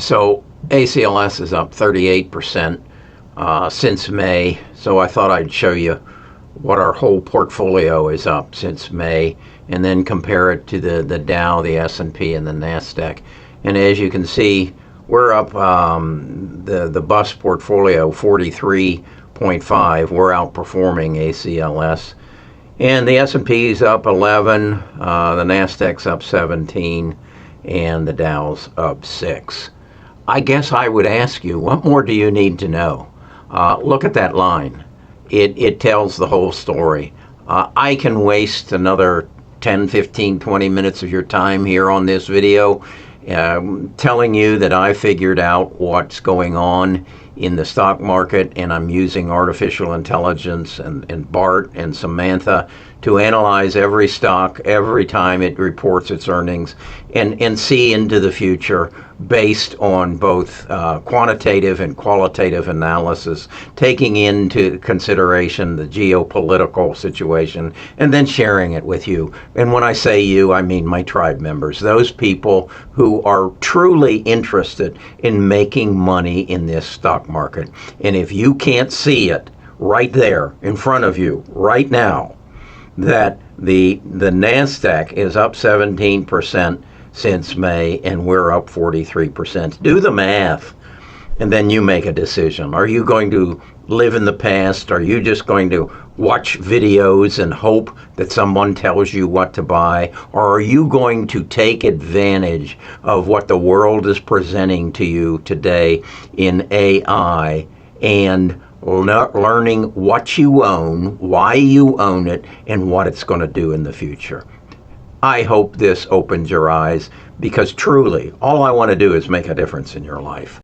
So ACLS is up 38% since May. So I thought I'd show you what our whole portfolio is up since May, and then compare it to the Dow, the S&P, and the NASDAQ. And as you can see, we're up the bus portfolio 43.5. We're outperforming ACLS. And the S&P is up 11, the NASDAQ's up 17, and the Dow's up 6. I guess I would ask you, what more do you need to know? Look at that line. It tells the whole story. I can waste another 10, 15, 20 minutes of your time here on this video telling you that I figured out what's going on in the stock market, and I'm using artificial intelligence and Bart and Samantha to analyze every stock every time it reports its earnings and see into the future based on both quantitative and qualitative analysis, taking into consideration the geopolitical situation, and then sharing it with you. And when I say you, I mean my tribe members, those people who are truly interested in making money in this stock market. And if you can't see it right there in front of you right now, that the NASDAQ is up 17% since May, and we're up 43%. Do the math, and then you make a decision. Are you going to live in the past? Are you just going to watch videos and hope that someone tells you what to buy? Or are you going to take advantage of what the world is presenting to you today in AI and learning what you own, why you own it, and what it's going to do in the future? I hope this opens your eyes, because truly, all I want to do is make a difference in your life.